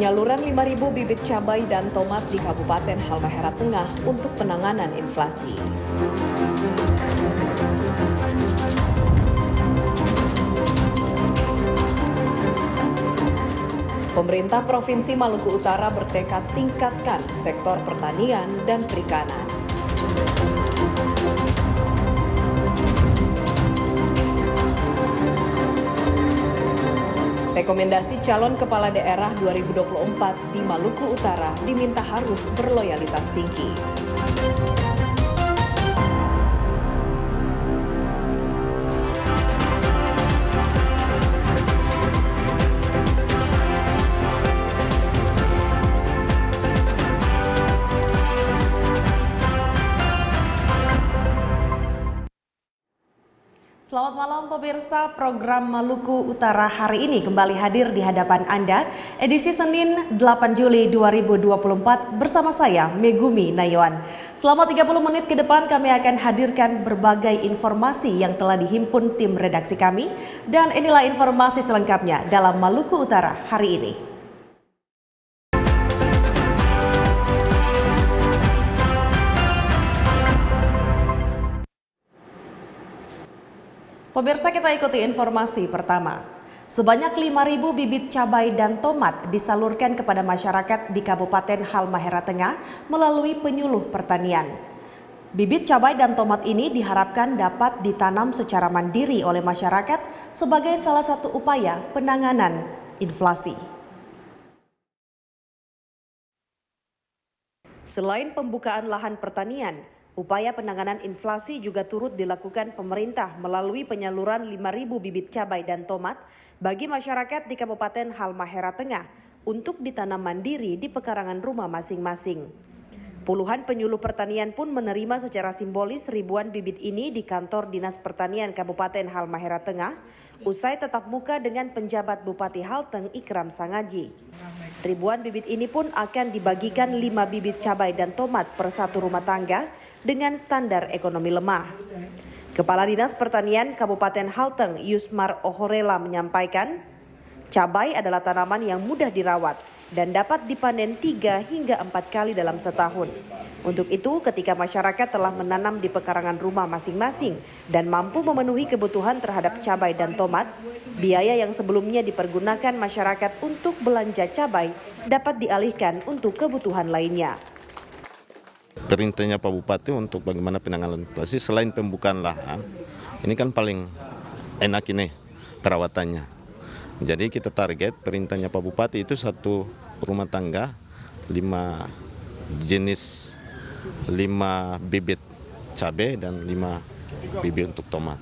penyaluran 5.000 bibit cabai dan tomat di Kabupaten Halmahera Tengah untuk penanganan inflasi. Pemerintah Provinsi Maluku Utara bertekad tingkatkan sektor pertanian dan perikanan. Rekomendasi calon kepala daerah 2024 di Maluku Utara diminta harus berloyalitas tinggi. Selamat malam pemirsa, program Maluku Utara hari ini kembali hadir di hadapan Anda, edisi Senin 8 Juli 2024 bersama saya Megumi Nayuan. Selama 30 menit ke depan kami akan hadirkan berbagai informasi yang telah dihimpun tim redaksi kami, dan inilah informasi selengkapnya dalam Maluku Utara hari ini. Pemirsa, kita ikuti informasi pertama. Sebanyak 5.000 bibit cabai dan tomat disalurkan kepada masyarakat di Kabupaten Halmahera Tengah melalui penyuluh pertanian. Bibit cabai dan tomat ini diharapkan dapat ditanam secara mandiri oleh masyarakat sebagai salah satu upaya penanganan inflasi. Selain pembukaan lahan pertanian, upaya penanganan inflasi juga turut dilakukan pemerintah melalui penyaluran 5.000 bibit cabai dan tomat bagi masyarakat di Kabupaten Halmahera Tengah untuk ditanam mandiri di pekarangan rumah masing-masing. Puluhan penyuluh pertanian pun menerima secara simbolis ribuan bibit ini di kantor Dinas Pertanian Kabupaten Halmahera Tengah usai tatap muka dengan penjabat Bupati Halteng Ikram Sangaji. Ribuan bibit ini pun akan dibagikan 5 bibit cabai dan tomat per satu rumah tangga dengan standar ekonomi lemah. Kepala Dinas Pertanian Kabupaten Halteng Yusmar Ohorela menyampaikan, cabai adalah tanaman yang mudah dirawat dan dapat dipanen 3 hingga 4 kali dalam setahun. Untuk itu, ketika masyarakat telah menanam di pekarangan rumah masing-masing dan mampu memenuhi kebutuhan terhadap cabai dan tomat, biaya yang sebelumnya dipergunakan masyarakat untuk belanja cabai dapat dialihkan untuk kebutuhan lainnya. Perintahnya Pak Bupati untuk bagaimana penanganan inflasi selain pembukaan lahan, ini kan paling enak ini perawatannya. Jadi kita target perintahnya Pak Bupati itu satu rumah tangga 5 jenis 5 bibit cabai dan 5 bibit untuk tomat.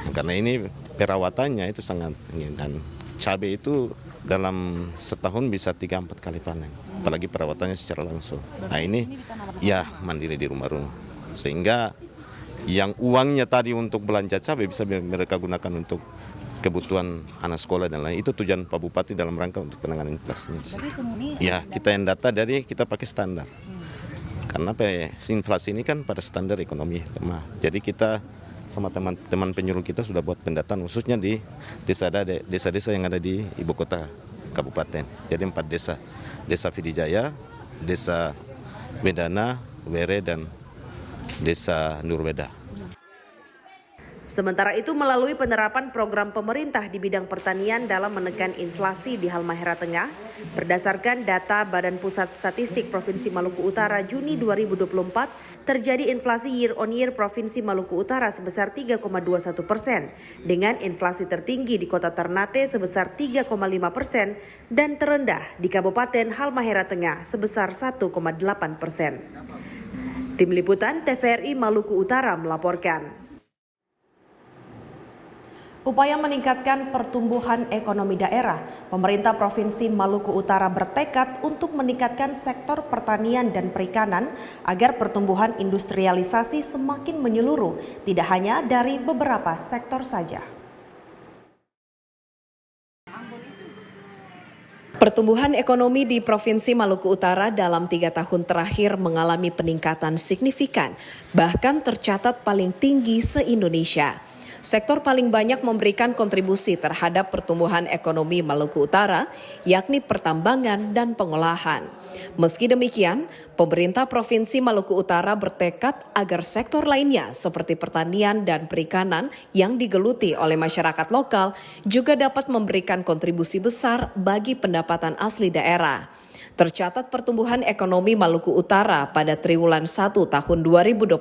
Nah, karena ini perawatannya itu sangat ingin, dan cabai itu dalam setahun bisa 3-4 kali panen, apalagi perawatannya secara langsung. Nah ini ya mandiri di rumah-rumah, sehingga yang uangnya tadi untuk belanja cabai bisa mereka gunakan untuk kebutuhan anak sekolah dan lain. Itu tujuan Pak Bupati dalam rangka untuk penanganan inflasinya. Ya kita yang data dari kita pakai standar, karena inflasi ini kan pada standar ekonomi lemah. Jadi kita sama teman-teman penyuluh kita sudah buat pendataan khususnya di desa-desa yang ada di ibu kota kabupaten. Jadi 4 desa, Desa Fidijaya, Desa Wedana, Were, dan Desa Nurweda. Sementara itu, melalui penerapan program pemerintah di bidang pertanian dalam menekan inflasi di Halmahera Tengah, berdasarkan data Badan Pusat Statistik Provinsi Maluku Utara Juni 2024, terjadi inflasi year on year Provinsi Maluku Utara sebesar 3,21%, dengan inflasi tertinggi di Kota Ternate sebesar 3,5% dan terendah di Kabupaten Halmahera Tengah sebesar 1,8%. Tim Liputan TVRI Maluku Utara melaporkan. Upaya meningkatkan pertumbuhan ekonomi daerah, pemerintah Provinsi Maluku Utara bertekad untuk meningkatkan sektor pertanian dan perikanan agar pertumbuhan industrialisasi semakin menyeluruh, tidak hanya dari beberapa sektor saja. Pertumbuhan ekonomi di Provinsi Maluku Utara dalam 3 tahun terakhir mengalami peningkatan signifikan, bahkan tercatat paling tinggi se-Indonesia. sektor paling banyak memberikan kontribusi terhadap pertumbuhan ekonomi Maluku Utara, yakni pertambangan dan pengolahan. Meski demikian, pemerintah Provinsi Maluku Utara bertekad agar sektor lainnya seperti pertanian dan perikanan yang digeluti oleh masyarakat lokal juga dapat memberikan kontribusi besar bagi pendapatan asli daerah. Tercatat pertumbuhan ekonomi Maluku Utara pada triwulan 1 tahun 2024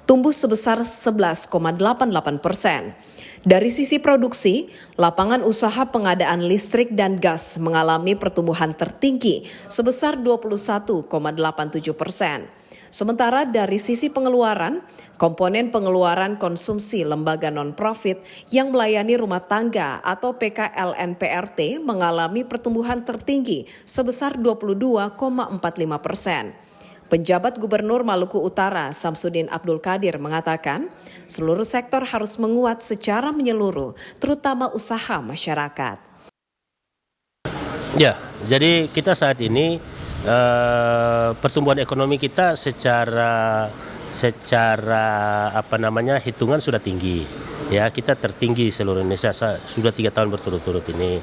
tumbuh sebesar 11,88%. Dari sisi produksi, lapangan usaha pengadaan listrik dan gas mengalami pertumbuhan tertinggi sebesar 21,87%. Sementara dari sisi pengeluaran, komponen pengeluaran konsumsi lembaga non-profit yang melayani rumah tangga atau PKLN-PRT mengalami pertumbuhan tertinggi sebesar 22,45%. Penjabat Gubernur Maluku Utara Samsudin Abdul Qadir mengatakan, seluruh sektor harus menguat secara menyeluruh, terutama usaha masyarakat. Ya, jadi kita saat ini pertumbuhan ekonomi kita secara hitungan sudah tinggi. Ya, kita tertinggi seluruh Indonesia sudah 3 tahun berturut-turut ini.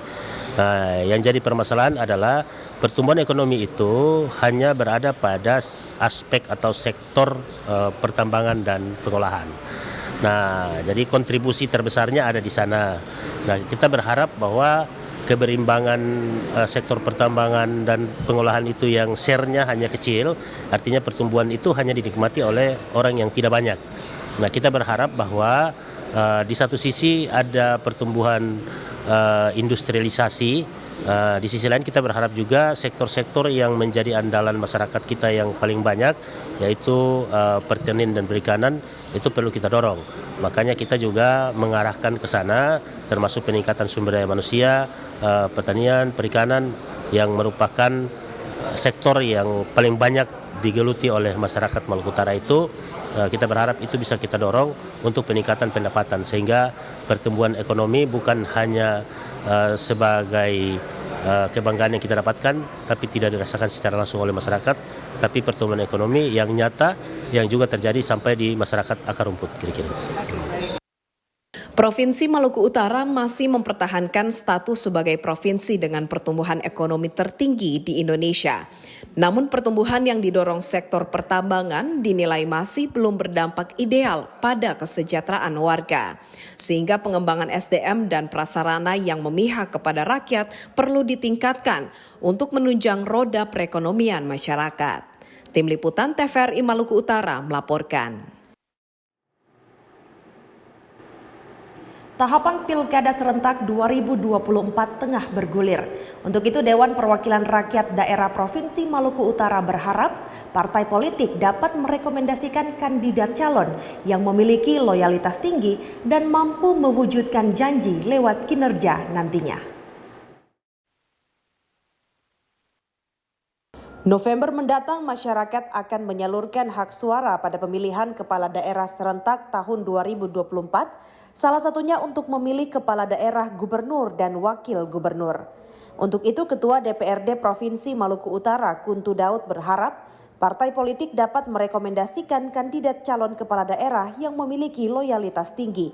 Yang jadi permasalahan adalah pertumbuhan ekonomi itu hanya berada pada aspek atau sektor pertambangan dan pengolahan. Nah, jadi kontribusi terbesarnya ada di sana. Nah, kita berharap bahwa keberimbangan sektor pertambangan dan pengolahan itu yang share-nya hanya kecil, artinya pertumbuhan itu hanya dinikmati oleh orang yang tidak banyak. Nah, kita berharap bahwa di satu sisi ada pertumbuhan industrialisasi, di sisi lain kita berharap juga sektor-sektor yang menjadi andalan masyarakat kita yang paling banyak, yaitu pertanian dan perikanan, itu perlu kita dorong. Makanya kita juga mengarahkan ke sana, termasuk peningkatan sumber daya manusia, pertanian, perikanan yang merupakan sektor yang paling banyak digeluti oleh masyarakat Maluku Utara itu. Kita berharap itu bisa kita dorong untuk peningkatan pendapatan sehingga pertumbuhan ekonomi bukan hanya sebagai kebanggaan yang kita dapatkan tapi tidak dirasakan secara langsung oleh masyarakat, tapi pertumbuhan ekonomi yang nyata yang juga terjadi sampai di masyarakat akar rumput kira-kira. Provinsi Maluku Utara masih mempertahankan status sebagai provinsi dengan pertumbuhan ekonomi tertinggi di Indonesia. Namun pertumbuhan yang didorong sektor pertambangan dinilai masih belum berdampak ideal pada kesejahteraan warga. Sehingga pengembangan SDM dan prasarana yang memihak kepada rakyat perlu ditingkatkan untuk menunjang roda perekonomian masyarakat. Tim Liputan TVRI Maluku Utara melaporkan. Tahapan Pilkada Serentak 2024 tengah bergulir. Untuk itu Dewan Perwakilan Rakyat Daerah Provinsi Maluku Utara berharap partai politik dapat merekomendasikan kandidat calon yang memiliki loyalitas tinggi dan mampu mewujudkan janji lewat kinerja nantinya. November mendatang masyarakat akan menyalurkan hak suara pada pemilihan kepala daerah serentak tahun 2024. Salah satunya untuk memilih kepala daerah gubernur dan wakil gubernur. Untuk itu Ketua DPRD Provinsi Maluku Utara Kuntu Daud berharap partai politik dapat merekomendasikan kandidat calon kepala daerah yang memiliki loyalitas tinggi.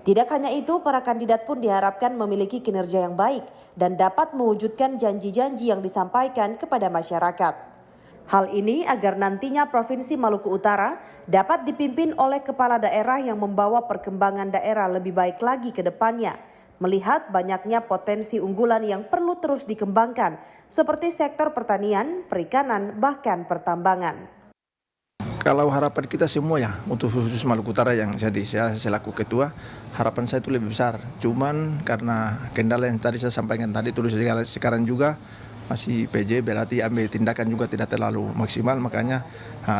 Tidak hanya itu, para kandidat pun diharapkan memiliki kinerja yang baik dan dapat mewujudkan janji-janji yang disampaikan kepada masyarakat. Hal ini agar nantinya Provinsi Maluku Utara dapat dipimpin oleh kepala daerah yang membawa perkembangan daerah lebih baik lagi ke depannya, melihat banyaknya potensi unggulan yang perlu terus dikembangkan, seperti sektor pertanian, perikanan, bahkan pertambangan. Kalau harapan kita semua ya, untuk khusus Maluku Utara yang saya selaku ketua, harapan saya itu lebih besar. Cuman karena kendala yang tadi saya sampaikan tadi, terus sekarang juga masih PJ, berarti ambil tindakan juga tidak terlalu maksimal, makanya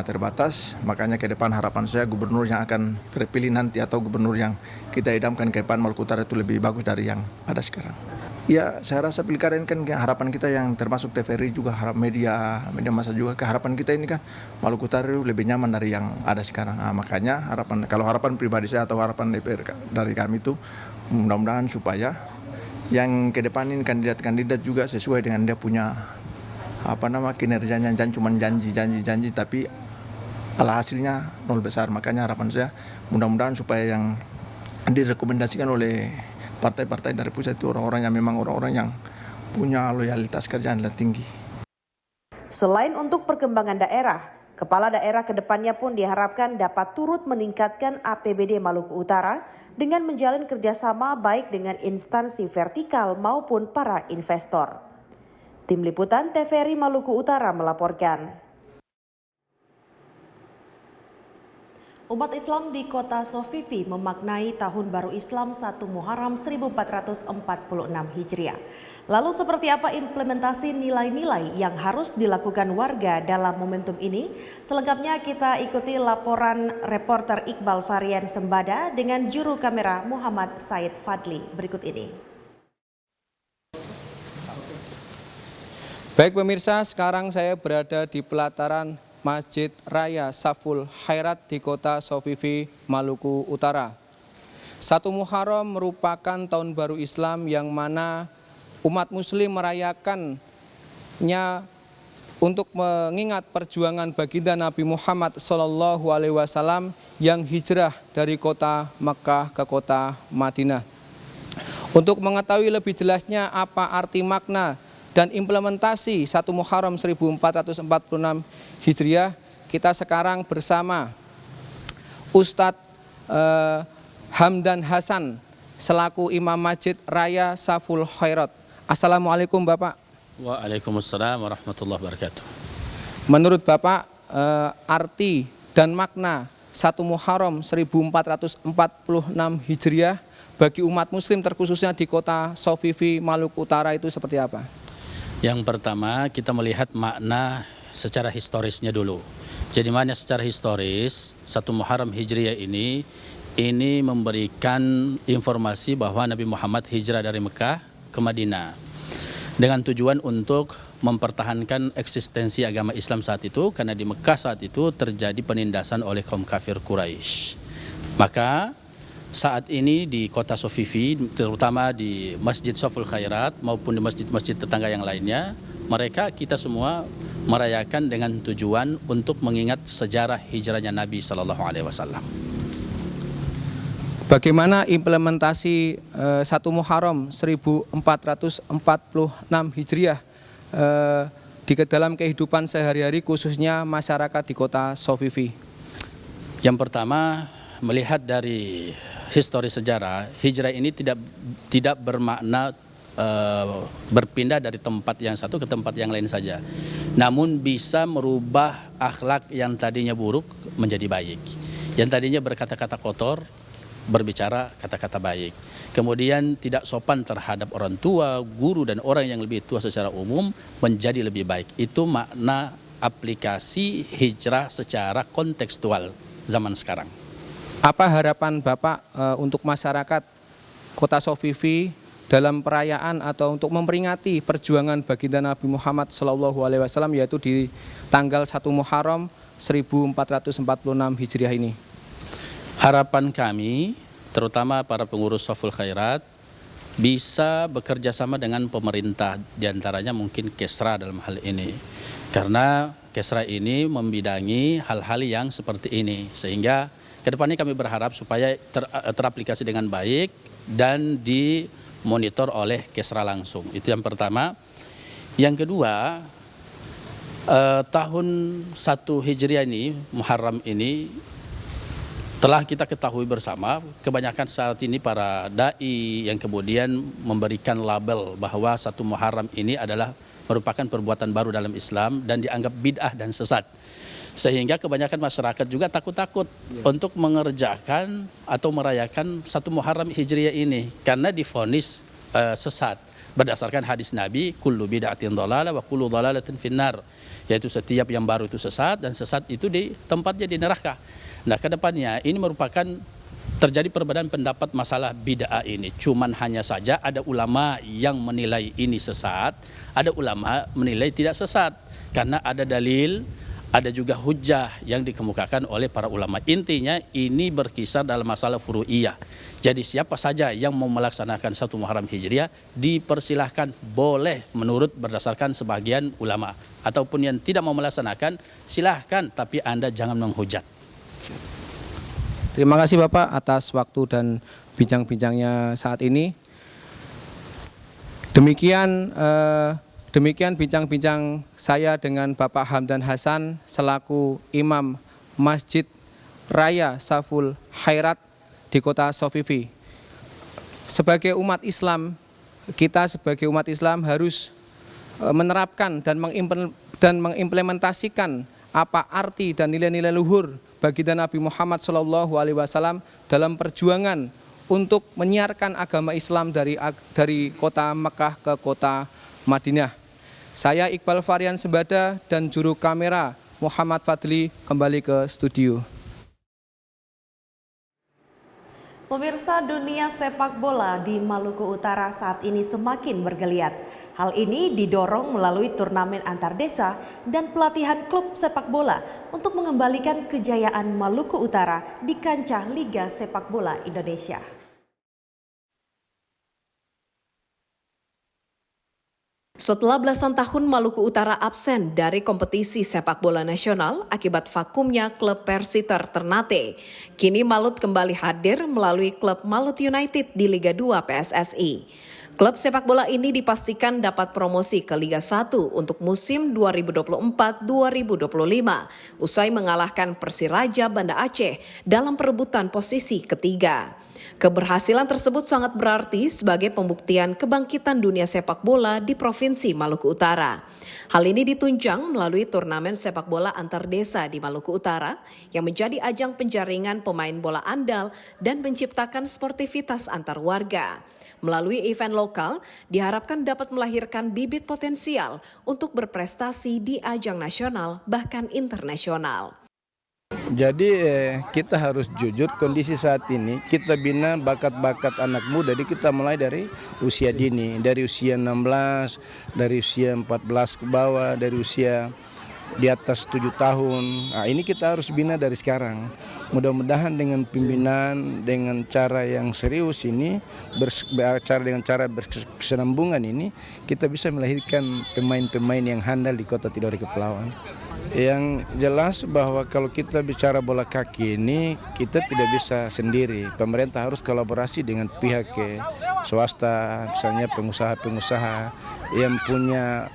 terbatas. Makanya ke depan harapan saya gubernur yang akan terpilih nanti atau gubernur yang kita idamkan ke depan Maluku Utara itu lebih bagus dari yang ada sekarang. Ya, saya rasa pilkada ini kan harapan kita yang termasuk TVRI juga, harap media massa juga, harapan kita ini kan Maluku Utara lebih nyaman dari yang ada sekarang. Makanya kalau harapan pribadi saya atau harapan DPR dari kami itu mudah-mudahan supaya yang ke depan ini kandidat-kandidat juga sesuai dengan dia punya kinerjanya, jangan cuma janji tapi hasilnya nol besar. Makanya harapan saya mudah-mudahan supaya yang direkomendasikan oleh partai-partai dari pusat itu orang-orang yang punya loyalitas kerjaan yang tinggi. Selain untuk perkembangan daerah, kepala daerah kedepannya pun diharapkan dapat turut meningkatkan APBD Maluku Utara dengan menjalin kerjasama baik dengan instansi vertikal maupun para investor. Tim Liputan TVRI Maluku Utara melaporkan. Umat Islam di kota Sofifi memaknai Tahun Baru Islam 1 Muharram 1446 Hijriah. Lalu seperti apa implementasi nilai-nilai yang harus dilakukan warga dalam momentum ini? Selengkapnya kita ikuti laporan reporter Iqbal Varian Sembada dengan juru kamera Muhammad Said Fadli berikut ini. Baik pemirsa, sekarang saya berada di pelataran Masjid Raya Saful Khairat di kota Sofifi, Maluku Utara. 1 Muharram merupakan tahun baru Islam yang mana umat muslim merayakannya untuk mengingat perjuangan baginda Nabi Muhammad SAW yang hijrah dari kota Makkah ke kota Madinah. Untuk mengetahui lebih jelasnya apa arti makna dan implementasi 1 Muharram 1446 Hijriah, kita sekarang bersama Ustadz Hamdan Hasan selaku Imam Masjid Raya Saful Khairat. Assalamualaikum Bapak. Waalaikumsalam warahmatullahi wabarakatuh. Menurut Bapak, arti dan makna 1 Muharram 1446 Hijriah bagi umat muslim terkhususnya di kota Sofifi, Maluku Utara itu seperti apa? Yang pertama kita melihat makna secara historisnya dulu. Jadi makna secara historis 1 Muharram Hijriah ini memberikan informasi bahwa Nabi Muhammad hijrah dari Mekah ke Madinah dengan tujuan untuk mempertahankan eksistensi agama Islam saat itu, karena di Mekah saat itu terjadi penindasan oleh kaum kafir Quraisy. Maka saat ini di kota Sofifi, terutama di Masjid Saful Khairat maupun di masjid-masjid tetangga yang lainnya, kita semua merayakan dengan tujuan untuk mengingat sejarah hijrahnya Nabi Sallallahu Alaihi Wasallam. Bagaimana implementasi 1 Muharram 1446 Hijriah di dalam kehidupan sehari-hari khususnya masyarakat di kota Sofifi? Yang pertama, melihat dari histori sejarah, hijrah ini tidak bermakna berpindah dari tempat yang satu ke tempat yang lain saja, namun bisa merubah akhlak yang tadinya buruk menjadi baik, yang tadinya berkata-kata kotor berbicara kata-kata baik, kemudian tidak sopan terhadap orang tua, guru dan orang yang lebih tua secara umum menjadi lebih baik. Itu makna aplikasi hijrah secara kontekstual zaman sekarang. Apa harapan Bapak untuk masyarakat kota Sofifi dalam perayaan atau untuk memperingati perjuangan baginda Nabi Muhammad SAW yaitu di tanggal 1 Muharram 1446 Hijriah ini? Harapan kami, terutama para pengurus Saful Khairat, bisa bekerja sama dengan pemerintah, diantaranya mungkin Kesra dalam hal ini. Karena Kesra ini membidangi hal-hal yang seperti ini, sehingga kedepannya kami berharap supaya teraplikasi dengan baik dan dimonitor oleh Kesra langsung. Itu yang pertama. Yang kedua, tahun 1 Hijriah ini, Muharram ini, telah kita ketahui bersama, kebanyakan saat ini para da'i yang kemudian memberikan label bahwa 1 Muharram ini adalah merupakan perbuatan baru dalam Islam dan dianggap bid'ah dan sesat. Sehingga kebanyakan masyarakat juga takut-takut untuk mengerjakan atau merayakan 1 Muharram Hijriah ini karena divonis sesat berdasarkan hadis Nabi, kullu bid'atin dhalalah wa kullu dhalalatin finnar, yaitu setiap yang baru itu sesat dan sesat itu di tempatnya di neraka. Nah, kedepannya ini merupakan terjadi perbedaan pendapat masalah bid'ah ini. Cuman hanya saja ada ulama yang menilai ini sesat, ada ulama menilai tidak sesat karena ada dalil, ada juga hujah yang dikemukakan oleh para ulama. Intinya ini berkisar dalam masalah furu'iyah. Jadi siapa saja yang mau melaksanakan 1 Muharram Hijriah dipersilahkan, boleh menurut berdasarkan sebagian ulama. Ataupun yang tidak mau melaksanakan silahkan, tapi Anda jangan menghujat. Terima kasih Bapak atas waktu dan bincang-bincangnya saat ini. Demikian bincang-bincang saya dengan Bapak Hamdan Hasan selaku Imam Masjid Raya Saful Khairat di Kota Sofifi. Sebagai umat Islam, kita sebagai umat Islam harus menerapkan dan mengimplementasikan apa arti dan nilai-nilai luhur baginda Nabi Muhammad SAW dalam perjuangan untuk menyiarkan agama Islam dari kota Mekah ke kota Madinah. Saya Iqbal Varian Sembada dan juru kamera Muhammad Fadli kembali ke studio. Pemirsa, dunia sepak bola di Maluku Utara saat ini semakin bergeliat. Hal ini didorong melalui turnamen antar desa dan pelatihan klub sepak bola untuk mengembalikan kejayaan Maluku Utara di kancah Liga Sepak Bola Indonesia. Setelah belasan tahun Maluku Utara absen dari kompetisi sepak bola nasional akibat vakumnya klub Persiter Ternate, kini Malut kembali hadir melalui klub Malut United di Liga 2 PSSI. Klub sepak bola ini dipastikan dapat promosi ke Liga 1 untuk musim 2024-2025 usai mengalahkan Persiraja Banda Aceh dalam perebutan posisi ketiga. Keberhasilan tersebut sangat berarti sebagai pembuktian kebangkitan dunia sepak bola di Provinsi Maluku Utara. Hal ini ditunjang melalui turnamen sepak bola antar desa di Maluku Utara yang menjadi ajang penjaringan pemain bola andal dan menciptakan sportivitas antar warga. Melalui event lokal, diharapkan dapat melahirkan bibit potensial untuk berprestasi di ajang nasional bahkan internasional. Jadi kita harus jujur, kondisi saat ini kita bina bakat-bakat anak muda. Jadi kita mulai dari usia dini, dari usia 16, dari usia 14 ke bawah, dari usia di atas 7 tahun. Nah, ini kita harus bina dari sekarang. Mudah-mudahan dengan pembinaan, dengan cara yang serius ini, dengan cara berkesinambungan ini, kita bisa melahirkan pemain-pemain yang handal di Kota Tidore Kepulauan. Yang jelas bahwa kalau kita bicara bola kaki ini, kita tidak bisa sendiri. Pemerintah harus kolaborasi dengan pihak swasta, misalnya pengusaha-pengusaha yang punya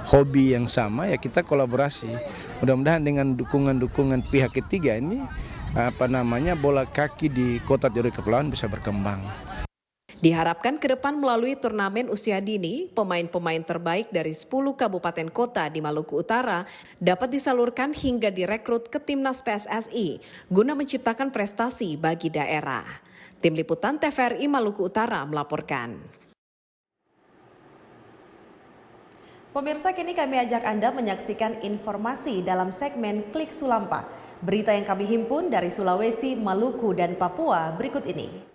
hobi yang sama, ya kita kolaborasi. Mudah-mudahan dengan dukungan-dukungan pihak ketiga ini, bola kaki di Kota Tidore Kepulauan bisa berkembang. Diharapkan ke depan melalui turnamen usia dini, pemain-pemain terbaik dari 10 kabupaten kota di Maluku Utara dapat disalurkan hingga direkrut ke Timnas PSSI guna menciptakan prestasi bagi daerah. Tim Liputan TVRI Maluku Utara melaporkan. Pemirsa, kini kami ajak Anda menyaksikan informasi dalam segmen Klik Sulampa. Berita yang kami himpun dari Sulawesi, Maluku, dan Papua berikut ini.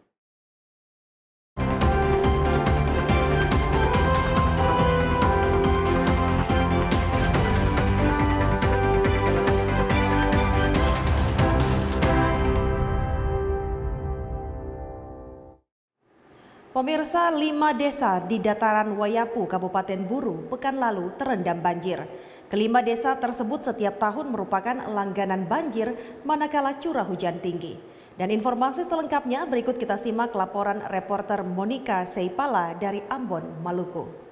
Pemirsa, 5 desa di dataran Wayapu, Kabupaten Buru, pekan lalu terendam banjir. Kelima desa tersebut setiap tahun merupakan langganan banjir manakala curah hujan tinggi. Dan informasi selengkapnya berikut kita simak laporan reporter Monica Seipala dari Ambon, Maluku.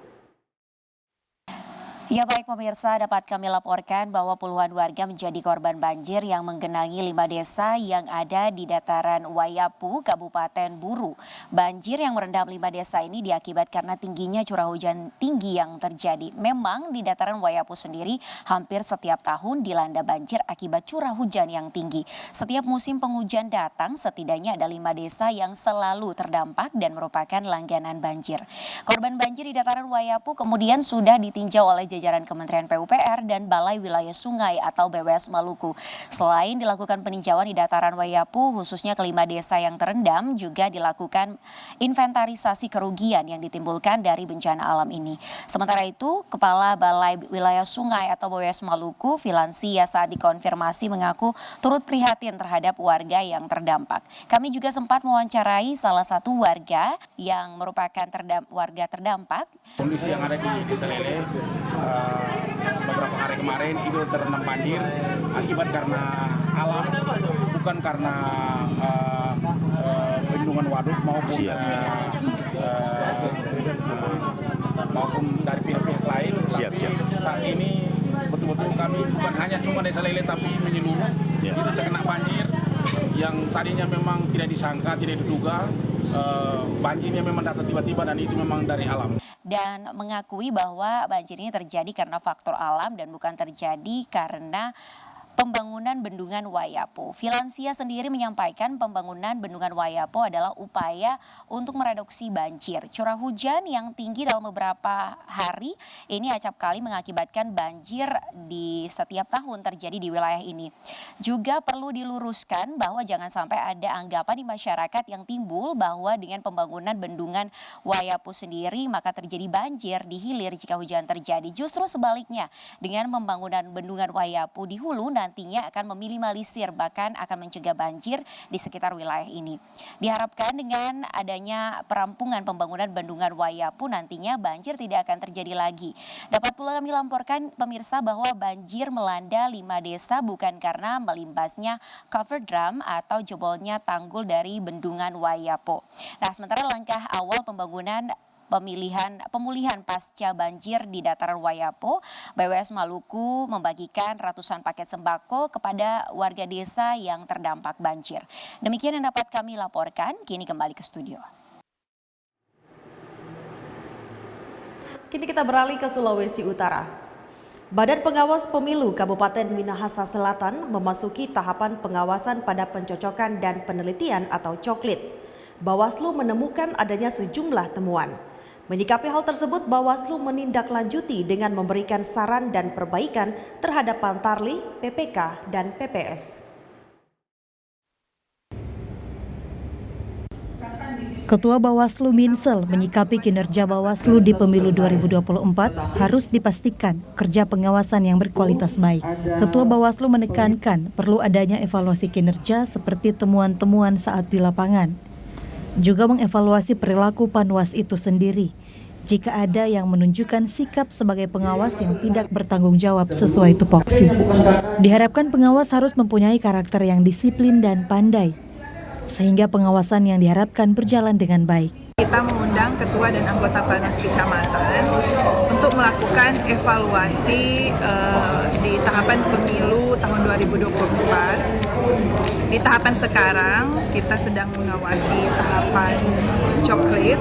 Ya baik pemirsa, dapat kami laporkan bahwa puluhan warga menjadi korban banjir yang menggenangi 5 desa yang ada di dataran Wayapu, Kabupaten Buru. Banjir yang merendam 5 desa ini diakibat karena tingginya curah hujan tinggi yang terjadi. Memang di dataran Wayapu sendiri hampir setiap tahun dilanda banjir akibat curah hujan yang tinggi. Setiap musim penghujan datang setidaknya ada 5 desa yang selalu terdampak dan merupakan langganan banjir. Korban banjir di dataran Wayapu kemudian sudah ditinjau oleh jajaran Kementerian PUPR dan Balai Wilayah Sungai atau BWS Maluku. Selain dilakukan peninjauan di dataran Wayapu, khususnya kelima desa yang terendam, juga dilakukan inventarisasi kerugian yang ditimbulkan dari bencana alam ini. Sementara itu, Kepala Balai Wilayah Sungai atau BWS Maluku, Filansia, saat dikonfirmasi mengaku turut prihatin terhadap warga yang terdampak. Kami juga sempat mewawancarai salah satu warga yang merupakan warga terdampak. Kondisi yang ada di Desa Lele beberapa hari kemarin itu terendam banjir akibat karena alam, bukan karena bendungan teman-teman waduk maupun maupun dari pihak-pihak lain. Saat ini betul-betul kami bukan hanya cuma Desa Lele tapi menyeluruh itu terkena banjir yang tadinya memang tidak disangka, tidak diduga. Banjirnya memang datang tiba-tiba dan itu memang dari alam. Dan mengakui bahwa banjir ini terjadi karena faktor alam dan bukan terjadi karena pembangunan bendungan Wayapo. Filansia sendiri menyampaikan pembangunan bendungan Wayapo adalah upaya untuk mereduksi banjir. Curah hujan yang tinggi dalam beberapa hari ini acap kali mengakibatkan banjir di setiap tahun terjadi di wilayah ini. Juga perlu diluruskan bahwa jangan sampai ada anggapan di masyarakat yang timbul bahwa dengan pembangunan bendungan Wayapo sendiri maka terjadi banjir di hilir jika hujan terjadi. Justru sebaliknya, dengan pembangunan bendungan Wayapo di hulu nantinya akan meminimalisir bahkan akan mencegah banjir di sekitar wilayah ini. Diharapkan dengan adanya perampungan pembangunan bendungan Wayapo nantinya banjir tidak akan terjadi lagi. Dapat pula kami laporkan pemirsa bahwa banjir melanda 5 desa bukan karena melimpasnya cover dam atau jebolnya tanggul dari bendungan Wayapo. Nah, sementara langkah awal pemulihan pasca banjir di dataran Wayapo, BWS Maluku membagikan ratusan paket sembako kepada warga desa yang terdampak banjir. Demikian yang dapat kami laporkan, kini kembali ke studio. Kini kita beralih ke Sulawesi Utara. Badan Pengawas Pemilu Kabupaten Minahasa Selatan memasuki tahapan pengawasan pada pencocokan dan penelitian atau coklit. Bawaslu menemukan adanya sejumlah temuan. Menyikapi hal tersebut, Bawaslu menindaklanjuti dengan memberikan saran dan perbaikan terhadap Pantarli, PPK, dan PPS. Ketua Bawaslu Minsel menyikapi kinerja Bawaslu di pemilu 2024 harus dipastikan kerja pengawasan yang berkualitas baik. Ketua Bawaslu menekankan perlu adanya evaluasi kinerja seperti temuan-temuan saat di lapangan. Juga mengevaluasi perilaku Panwas itu sendiri jika ada yang menunjukkan sikap sebagai pengawas yang tidak bertanggung jawab sesuai tupoksi. Diharapkan pengawas harus mempunyai karakter yang disiplin dan pandai, sehingga pengawasan yang diharapkan berjalan dengan baik. Kita mengundang ketua dan anggota Panwas Kecamatan untuk melakukan evaluasi di tahapan pemilu tahun 2024. Di tahapan sekarang kita sedang mengawasi tahapan coklit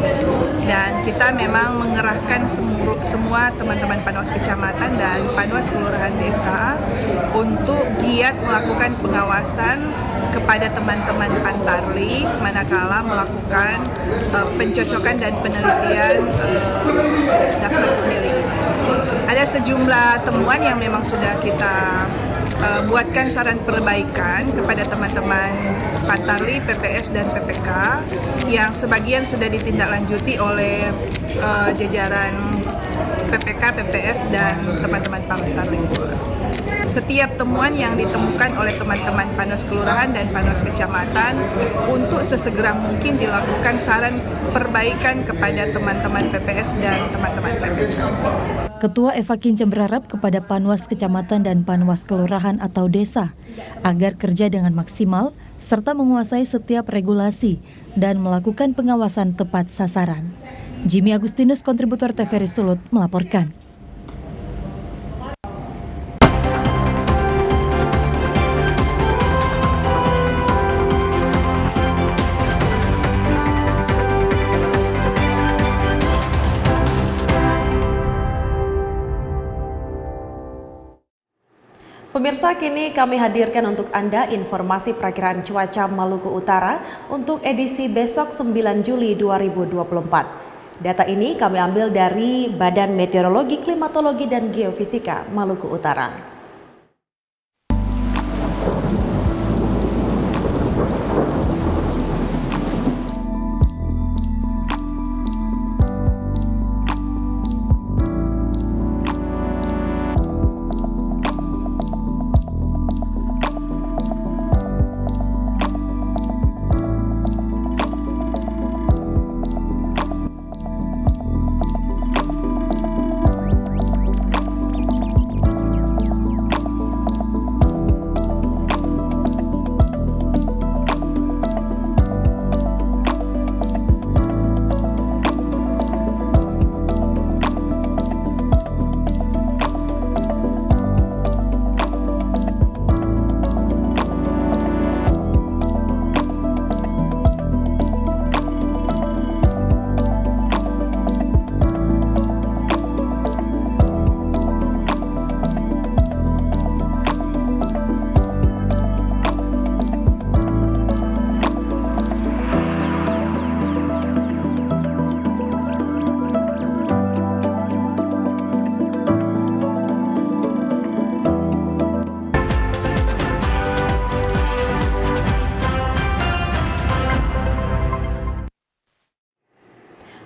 dan kita memang mengerahkan semua teman-teman Panwas Kecamatan dan Panwas Kelurahan Desa untuk giat melakukan pengawasan kepada teman-teman Pantarli manakala melakukan pencocokan dan penelitian daftar pemilih. Ada sejumlah temuan yang memang sudah kita buatkan saran perbaikan kepada teman-teman Pantarli, PPS, dan PPK yang sebagian sudah ditindaklanjuti oleh jajaran PPK, PPS, dan teman-teman Pantarli. Setiap temuan yang ditemukan oleh teman-teman Panwas Kelurahan dan Panwas Kecamatan untuk sesegera mungkin dilakukan saran perbaikan kepada teman-teman PPS dan teman-teman PPK. Ketua Eva Kincem berharap kepada Panwas Kecamatan dan Panwas Kelurahan atau Desa agar kerja dengan maksimal serta menguasai setiap regulasi dan melakukan pengawasan tepat sasaran. Jimmy Agustinus, kontributor TVRI Sulut, melaporkan. Pemirsa, kini kami hadirkan untuk Anda informasi perakiraan cuaca Maluku Utara untuk edisi besok 9 Juli 2024. Data ini kami ambil dari Badan Meteorologi, Klimatologi, dan Geofisika Maluku Utara.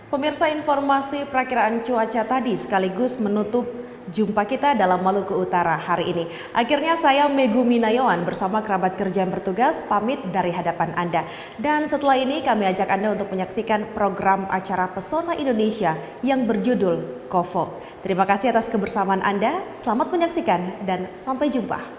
Pemirsa, informasi perakiraan cuaca tadi sekaligus menutup jumpa kita dalam Maluku Utara hari ini. Akhirnya saya Megumi Nayawan bersama kerabat kerja yang bertugas pamit dari hadapan Anda. Dan setelah ini kami ajak Anda untuk menyaksikan program acara Pesona Indonesia yang berjudul Kovo. Terima kasih atas kebersamaan Anda, selamat menyaksikan dan sampai jumpa.